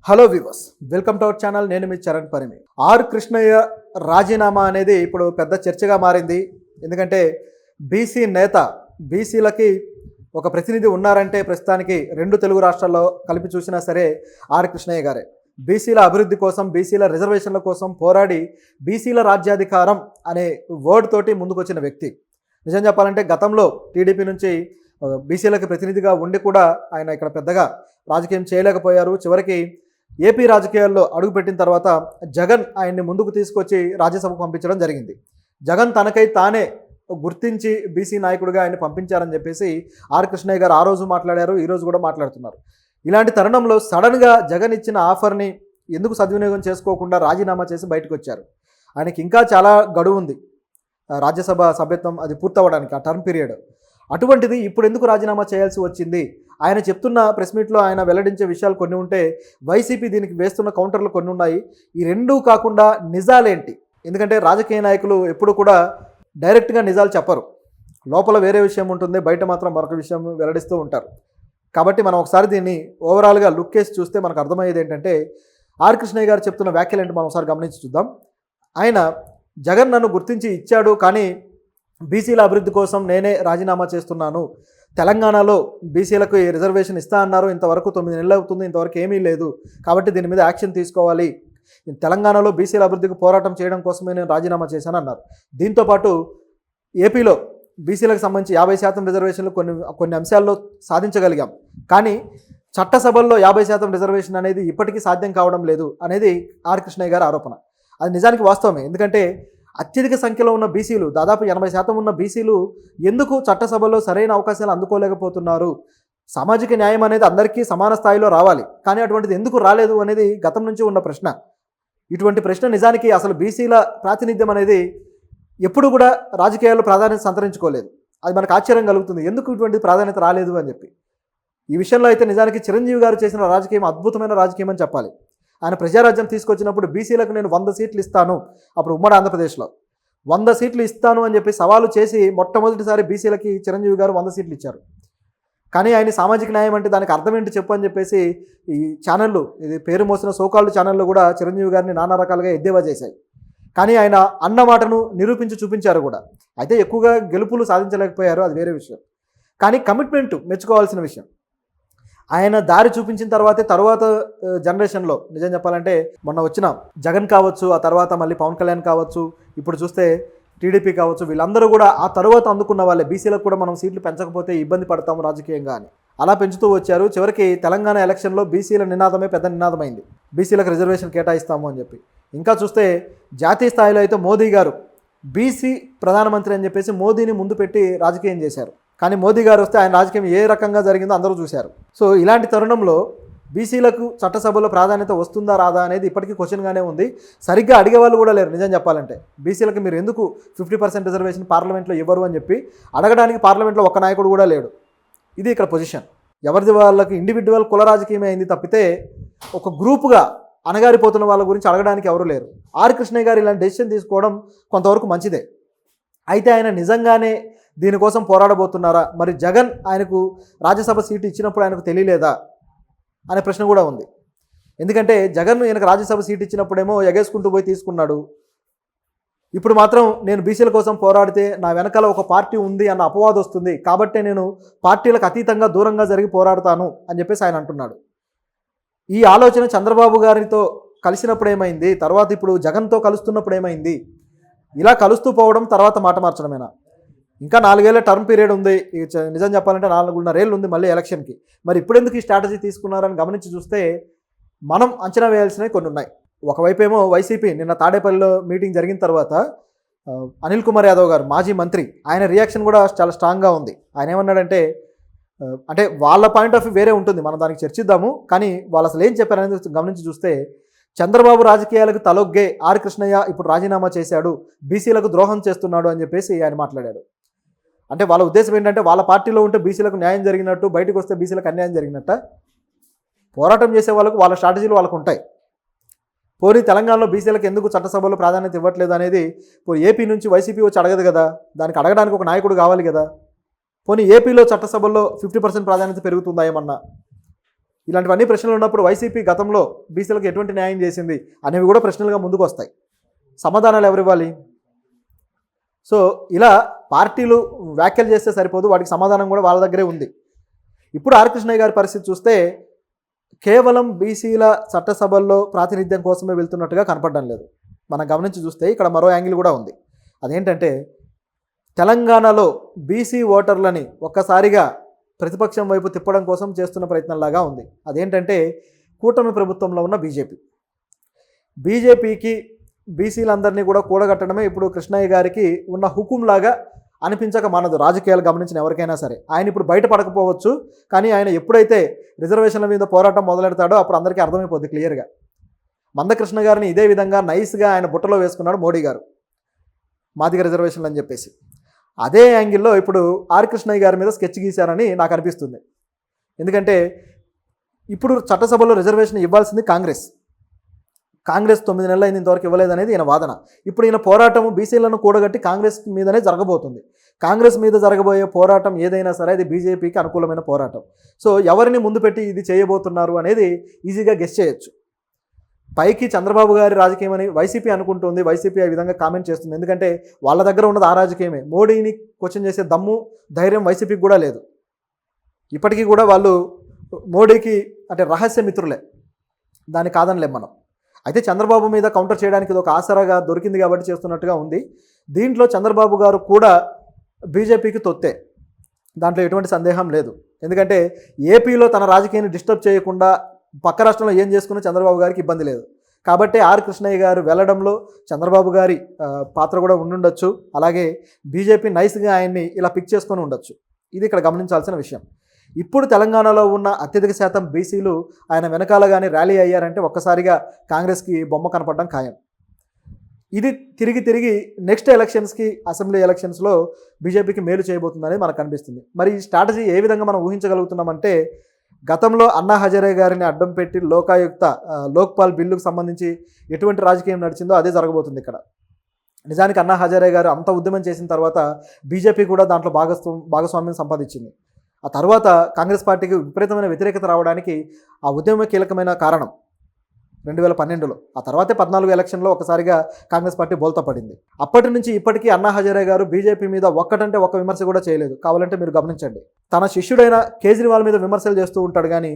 Hello viewers, welcome to our channel. నేను మీ Charan Parimi. Are Krishnaiah రాజీనామా అనేది ఇప్పుడు పెద్ద చర్చగా మారింది. ఎందుకంటే బీసీ నేత, బీసీలకి ఒక ప్రతినిధి ఉన్నారంటే ప్రస్తుతానికి రెండు తెలుగు రాష్ట్రాల్లో కలిపి చూసినా సరే ఆర్ కృష్ణయ్య గారే. బీసీల అభివృద్ధి కోసం, బీసీల రిజర్వేషన్ల కోసం పోరాడి బీసీల రాజ్యాధికారం అనే వర్డ్ తోటి ముందుకొచ్చిన వ్యక్తి. నిజం చెప్పాలంటే గతంలో టీడీపీ నుంచి బీసీలకు ప్రతినిధిగా ఉండి కూడా ఆయన ఇక్కడ పెద్దగా రాజకీయం చేయలేకపోయారు. చివరికి ఏపీ రాజకీయాల్లో అడుగుపెట్టిన తర్వాత జగన్ ఆయన్ని ముందుకు తీసుకొచ్చి రాజ్యసభకు పంపించడం జరిగింది. జగన్ తనకై తానే గుర్తించి బీసీ నాయకుడిగా ఆయన్ని పంపించారని చెప్పేసి ఆర్ కృష్ణయ్య గారు ఆ రోజు మాట్లాడారు, ఈరోజు కూడా మాట్లాడుతున్నారు. ఇలాంటి తరుణంలో సడన్గా జగన్ ఇచ్చిన ఆఫర్ని ఎందుకు సద్వినియోగం చేసుకోకుండా రాజీనామా చేసి బయటకు వచ్చారు. ఆయనకి ఇంకా చాలా గడువు ఉంది రాజ్యసభ సభ్యత్వం అది పూర్తవడానికి, ఆ టర్మ్ పీరియడ్. అటువంటిది ఇప్పుడు ఎందుకు రాజీనామా చేయాల్సి వచ్చింది? ఆయన చెప్తున్న ప్రెస్ మీట్లో ఆయన వెల్లడించే విషయాలు కొన్ని ఉంటే, వైసీపీ దీనికి వేస్తున్న కౌంటర్లు కొన్ని ఉన్నాయి. ఈ రెండూ కాకుండా నిజాలేంటి? ఎందుకంటే రాజకీయ నాయకులు ఎప్పుడు కూడా డైరెక్ట్గా నిజాలు చెప్పరు. లోపల వేరే విషయం ఉంటుంది, బయట మాత్రం మరొక విషయం వెల్లడిస్తూ ఉంటారు. కాబట్టి మనం ఒకసారి దీన్ని ఓవరాల్గా లుక్ వేసి చూస్తే మనకు అర్థమయ్యేది ఏంటంటే, ఆర్ కృష్ణయ్య గారు చెప్తున్న వ్యాఖ్యలు ఏంటి మనం ఒకసారి గమనించి చూద్దాం. ఆయన జగన్ నన్ను గుర్తించి ఇచ్చాడు, కానీ బీసీల అభివృద్ధి కోసం నేనే రాజీనామా చేస్తున్నాను. తెలంగాణలో బీసీలకు రిజర్వేషన్ ఇస్తా అన్నారు, ఇంతవరకు 9 నెలలు అవుతుంది, ఇంతవరకు ఏమీ లేదు. కాబట్టి దీని మీద యాక్షన్ తీసుకోవాలి. తెలంగాణలో బీసీల అభివృద్ధికి పోరాటం చేయడం కోసమే నేను రాజీనామా చేశాను అన్నారు. దీంతోపాటు ఏపీలో బీసీలకు సంబంధించి 50% రిజర్వేషన్లు కొన్ని అంశాల్లో సాధించగలిగాం, కానీ చట్టసభల్లో 50% రిజర్వేషన్ అనేది ఇప్పటికీ సాధ్యం కావడం లేదు అనేది ఆర్ కృష్ణయ్య గారి ఆరోపణ. అది నిజానికి వాస్తవమే. ఎందుకంటే అత్యధిక సంఖ్యలో ఉన్న బీసీలు, దాదాపు 80% ఉన్న బీసీలు ఎందుకు చట్టసభలో సరైన అవకాశాలు అందుకోలేకపోతున్నారు? సామాజిక న్యాయం అనేది అందరికీ సమాన స్థాయిలో రావాలి, కానీ అటువంటిది ఎందుకు రాలేదు అనేది గతం నుంచి ఉన్న ప్రశ్న. ఇటువంటి ప్రశ్న నిజానికి అసలు బీసీల ప్రాతినిధ్యం అనేది ఎప్పుడు కూడా రాజకీయాల్లో ప్రాధాన్యత సంతరించుకోలేదు. అది మనకు ఆశ్చర్యం కలుగుతుంది, ఎందుకు ఇటువంటి ప్రాధాన్యత రాలేదు అని చెప్పి. ఈ విషయంలో అయితే నిజానికి చిరంజీవి గారు చేసిన రాజకీయం అద్భుతమైన రాజకీయం అని చెప్పాలి. ఆయన ప్రజారాజ్యం తీసుకొచ్చినప్పుడు బీసీలకు నేను 100 సీట్లు ఇస్తాను, అప్పుడు ఉమ్మడి ఆంధ్రప్రదేశ్లో 100 సీట్లు ఇస్తాను అని చెప్పి సవాలు చేసి మొట్టమొదటిసారి బీసీలకి చిరంజీవి గారు 100 సీట్లు ఇచ్చారు. కానీ ఆయన సామాజిక న్యాయం అంటే దానికి అర్థం ఏంటి చెప్పు అని చెప్పేసి ఈ ఛానళ్ళు, ఇది పేరు మోసిన సోకాల్డ్ ఛానళ్ళు కూడా చిరంజీవి గారిని నానా రకాలుగా ఎద్దేవా చేశాయి. కానీ ఆయన అన్న మాటను నిరూపించి చూపించారు కూడా. అయితే ఎక్కువగా గెలుపులు సాధించలేకపోయారు, అది వేరే విషయం. కానీ కమిట్మెంట్ మెచ్చుకోవాల్సిన విషయం. ఆయన దారి చూపించిన తర్వాత జనరేషన్లో నిజం చెప్పాలంటే మొన్న వచ్చిన జగన్ కావచ్చు, ఆ తర్వాత మళ్ళీ పవన్ కళ్యాణ్ కావచ్చు, ఇప్పుడు చూస్తే టీడీపీ కావచ్చు, వీళ్ళందరూ కూడా ఆ తర్వాత అందుకున్న వాళ్ళే. బీసీలకు కూడా మనం సీట్లు పెంచకపోతే ఇబ్బంది పడతాము రాజకీయంగా అని అలా పెంచుతూ వచ్చారు. చివరికి తెలంగాణ ఎలక్షన్లో బీసీల నినాదమే పెద్ద నినాదమైంది, బీసీలకు రిజర్వేషన్ కేటాయిస్తాము అని చెప్పి. ఇంకా చూస్తే జాతీయ స్థాయిలో అయితే మోదీ గారు బీసీ ప్రధానమంత్రి అని చెప్పేసి మోదీని ముందు పెట్టి రాజకీయం చేశారు. కానీ మోదీ గారు వస్తే ఆయన రాజకీయం ఏ రకంగా జరిగిందో అందరూ చూశారు. సో ఇలాంటి తరుణంలో బీసీలకు చట్టసభలో ప్రాధాన్యత వస్తుందా రాదా అనేది ఇప్పటికీ క్వశ్చన్గానే ఉంది. సరిగ్గా అడిగేవాళ్ళు కూడా లేరు నిజం చెప్పాలంటే. బీసీలకు మీరు ఎందుకు 50% రిజర్వేషన్ పార్లమెంట్లో ఇవ్వరు అని చెప్పి అడగడానికి పార్లమెంట్లో ఒక్క నాయకుడు కూడా లేడు. ఇది ఇక్కడ పొజిషన్. ఎవరిది వాళ్ళకి ఇండివిజువల్ కుల రాజకీయమే అయింది తప్పితే ఒక గ్రూపుగా అణగారిపోతున్న వాళ్ళ గురించి అడగడానికి ఎవరు లేరు. ఆర్ కృష్ణయ్య గారు ఇలాంటి డెసిషన్ తీసుకోవడం కొంతవరకు మంచిదే. అయితే ఆయన నిజంగానే దీనికోసం పోరాడబోతున్నారా? మరి జగన్ ఆయనకు రాజ్యసభ సీటు ఇచ్చినప్పుడు ఆయనకు తెలియలేదా అనే ప్రశ్న కూడా ఉంది. ఎందుకంటే జగన్ ఈయనకు రాజ్యసభ సీటు ఇచ్చినప్పుడేమో ఎగేసుకుంటూ పోయి తీసుకున్నాడు. ఇప్పుడు మాత్రం నేను బీసీల కోసం పోరాడితే నా వెనకాల ఒక పార్టీ ఉంది అన్న అపవాదం వస్తుంది, కాబట్టి నేను పార్టీలకు అతీతంగా దూరంగా జరిగి పోరాడతాను అని చెప్పేసి ఆయన అంటున్నాడు. ఈ ఆలోచన చంద్రబాబు గారితో కలిసినప్పుడు ఏమైంది, తర్వాత ఇప్పుడు జగన్తో కలుస్తున్నప్పుడు ఏమైంది? ఇలా కలుస్తూ పోవడం తర్వాత మాట మార్చడమేనా? ఇంకా 4 ఏళ్ళ టర్మ్ పీరియడ్ ఉంది. నిజం చెప్పాలంటే 4.5 ఏళ్ళు ఉంది మళ్ళీ ఎలక్షన్కి. మరి ఇప్పుడు ఎందుకు ఈ స్ట్రాటజీ తీసుకున్నారని గమనించి చూస్తే మనం అంచనా వేయాల్సినవి కొన్ని ఉన్నాయి. ఒకవైపు ఏమో వైసీపీ నిన్న తాడేపల్లిలో మీటింగ్ జరిగిన తర్వాత అనిల్ కుమార్ యాదవ్ గారు, మాజీ మంత్రి, ఆయన రియాక్షన్ కూడా చాలా స్ట్రాంగ్గా ఉంది. ఆయన ఏమన్నాడంటే, అంటే వాళ్ళ పాయింట్ ఆఫ్ వ్యూ వేరే ఉంటుంది, మనం దానికి చర్చిద్దాము, కానీ వాళ్ళు అసలు ఏం చెప్పారనేది గమనించి చూస్తే, చంద్రబాబు రాజకీయాలకు తలొగ్గే ఆర్ కృష్ణయ్య ఇప్పుడు రాజీనామా చేశాడు, బీసీలకు ద్రోహం చేస్తున్నాడు అని చెప్పేసి ఆయన మాట్లాడాడు. అంటే వాళ్ళ ఉద్దేశం ఏంటంటే వాళ్ళ పార్టీలో ఉంటే బీసీలకు న్యాయం జరిగినట్టు, బయటకు వస్తే బీసీలకు అన్యాయం జరిగినట్ట. పోరాటం చేసే వాళ్ళకు వాళ్ళ స్ట్రాటజీలు వాళ్ళకు ఉంటాయి. పోనీ తెలంగాణలో బీసీలకు ఎందుకు చట్టసభలో ప్రాధాన్యత ఇవ్వట్లేదు అనేది పోనీ ఏపీ నుంచి వైసీపీ వచ్చి అడగదు కదా, దానికి అడగడానికి ఒక నాయకుడు కావాలి కదా. పోనీ ఏపీలో చట్టసభల్లో 50% ప్రాధాన్యత పెరుగుతుందా ఏమన్నా? ఇలాంటివన్నీ ప్రశ్నలు ఉన్నప్పుడు వైసీపీ గతంలో బీసీలకు ఎటువంటి న్యాయం చేసింది అనేవి కూడా ప్రశ్నలుగా ముందుకు వస్తాయి. సమాధానాలు ఎవరు ఇవ్వాలి? సో ఇలా పార్టీలు వ్యాఖ్యలు చేస్తే సరిపోదు, వాటికి సమాధానం కూడా వాళ్ళ దగ్గరే ఉంది. ఇప్పుడు ఆర్ కృష్ణయ్య గారి పరిస్థితి చూస్తే కేవలం బీసీల చట్టసభల్లో ప్రాతినిధ్యం కోసమే వెళ్తున్నట్టుగా కనపడడం లేదు. మనం గమనించి చూస్తే ఇక్కడ మరో యాంగిల్ కూడా ఉంది. అదేంటంటే తెలంగాణలో బీసీ ఓటర్లని ఒక్కసారిగా ప్రతిపక్షం వైపు తిప్పడం కోసం చేస్తున్న ప్రయత్నంలాగా ఉంది. అదేంటంటే కూటమి ప్రభుత్వంలో ఉన్న బీజేపీకి బీసీలందరినీ కూడా కూడగట్టడమే ఇప్పుడు కృష్ణయ్య గారికి ఉన్న హుకుంలాగా అనిపించక మానదు. రాజకీయాలు గమనించిన ఎవరికైనా సరే ఆయన ఇప్పుడు బయటపడకపోవచ్చు, కానీ ఆయన ఎప్పుడైతే రిజర్వేషన్ల మీద పోరాటం మొదలెడతాడో అప్పుడు అందరికీ అర్థమైపోద్ది క్లియర్గా. మందకృష్ణ గారిని ఇదే విధంగా నైస్గా ఆయన బుట్టలో వేసుకున్నాడు మోడీ గారు, మాదిగ రిజర్వేషన్లు అని చెప్పేసి. అదే యాంగిల్లో ఇప్పుడు ఆర్ కృష్ణయ్య గారి మీద స్కెచ్ గీశారని నాకు అనిపిస్తుంది. ఎందుకంటే ఇప్పుడు చట్టసభలో రిజర్వేషన్ ఇవ్వాల్సింది కాంగ్రెస్ 9 నెలలు అయింది, ఇంతవరకు ఇవ్వలేదనేది ఈయన వాదన. ఇప్పుడు ఈయన పోరాటం బీసీలను కూడగట్టి కాంగ్రెస్ మీదనే జరగబోతుంది. కాంగ్రెస్ మీద జరగబోయే పోరాటం ఏదైనా సరే అది బీజేపీకి అనుకూలమైన పోరాటం. సో ఎవరిని ముందు పెట్టి ఇది చేయబోతున్నారు అనేది ఈజీగా గెస్ చేయొచ్చు. పైకి చంద్రబాబు గారి రాజకీయం అని వైసీపీ అనుకుంటుంది, వైసీపీ ఆ విధంగా కామెంట్ చేస్తుంది. ఎందుకంటే వాళ్ళ దగ్గర ఉన్నది ఆ రాజకీయమే. మోడీని క్వశ్చన్ చేసే దమ్ము ధైర్యం వైసీపీకి కూడా లేదు. ఇప్పటికీ కూడా వాళ్ళు మోడీకి అంటే రహస్య మిత్రులే, దాన్ని కాదనిలేం మనం. అయితే చంద్రబాబు మీద కౌంటర్ చేయడానికి ఇది ఒక ఆసరాగా దొరికింది కాబట్టి చేస్తున్నట్టుగా ఉంది. దీంట్లో చంద్రబాబు గారు కూడా బీజేపీకి తొత్తే, దాంట్లో ఎటువంటి సందేహం లేదు. ఎందుకంటే ఏపీలో తన రాజకీయాన్ని డిస్టర్బ్ చేయకుండా పక్క రాష్ట్రంలో ఏం చేసుకున్నా చంద్రబాబు గారికి ఇబ్బంది లేదు. కాబట్టి ఆర్ కృష్ణయ్య గారు వెళ్ళడంలో చంద్రబాబు గారి పాత్ర కూడా ఉండుండొచ్చు. అలాగే బీజేపీ నైస్గా ఆయన్ని ఇలా పిక్ చేసుకొని ఉండొచ్చు. ఇది ఇక్కడ గమనించాల్సిన విషయం. ఇప్పుడు తెలంగాణలో ఉన్న అత్యధిక శాతం బీసీలు ఆయన వెనకాల కానీ ర్యాలీ అయ్యారంటే ఒక్కసారిగా కాంగ్రెస్కి బొమ్మ కనపడడం ఖాయం. ఇది తిరిగి నెక్స్ట్ ఎలక్షన్స్కి, అసెంబ్లీ ఎలక్షన్స్లో బీజేపీకి మేలు చేయబోతుందనేది మనకు కనిపిస్తుంది. మరి ఈ స్ట్రాటజీ ఏ విధంగా మనం ఊహించగలుగుతున్నామంటే గతంలో అన్నా హజారే గారిని అడ్డం పెట్టి లోకాయుక్త లోక్పాల్ బిల్లుకు సంబంధించి ఎటువంటి రాజకీయం నడిచిందో అదే జరగబోతుంది ఇక్కడ. నిజానికి అన్నా హజారే గారు అంత ఉద్యమం చేసిన తర్వాత బీజేపీ కూడా దాంట్లో భాగస్వామ్యం సంపాదించింది. ఆ తర్వాత కాంగ్రెస్ పార్టీకి విపరీతమైన వ్యతిరేకత రావడానికి ఆ ఉద్యమమే కీలకమైన కారణం 2012లో. ఆ తర్వాతే 14 ఎలక్షన్లో ఒకసారిగా కాంగ్రెస్ పార్టీ బోల్తా పడింది. అప్పటి నుంచి ఇప్పటికీ అన్నా హజారే గారు బీజేపీ మీద ఒక్కటంటే ఒక్క విమర్శ కూడా చేయలేదు. కావాలంటే మీరు గమనించండి. తన శిష్యుడైన కేజ్రీవాల్ మీద విమర్శలు చేస్తూ ఉంటాడు, కానీ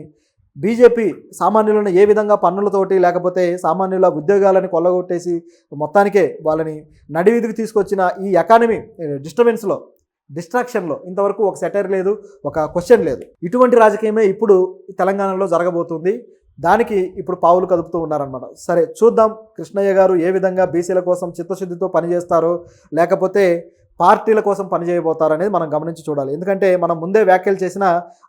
బీజేపీ సామాన్యులను ఏ విధంగా పన్నులతోటి లేకపోతే సామాన్యుల ఉద్యోగాలని కొల్లగొట్టేసి మొత్తానికే వాళ్ళని నడివీధికి తీసుకొచ్చిన ఈ ఎకానమీ డిస్ట్రాక్షన్లో ఇంతవరకు ఒక సెటైర్ లేదు, ఒక క్వశ్చన్ లేదు. ఇటువంటి రాజకీయమే ఇప్పుడు తెలంగాణలో జరగబోతుంది. దానికి ఇప్పుడు పావులు కదుపుతూ ఉన్నారన్నమాట. సరే చూద్దాం కృష్ణయ్య గారు ఏ విధంగా బీసీల కోసం చిత్తశుద్ధితో పనిచేస్తారో లేకపోతే పార్టీల కోసం పనిచేయబోతారు అనేది మనం గమనించి చూడాలి. ఎందుకంటే మనం ముందే వ్యాఖ్యలు చేసినా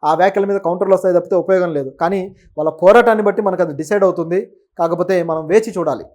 ఆ వ్యాఖ్యల మీద కౌంటర్లు వస్తాయి తప్పితే ఉపయోగం లేదు. కానీ వాళ్ళ పోరాటాన్ని బట్టి మనకు అది డిసైడ్ అవుతుంది. కాకపోతే మనం వేచి చూడాలి.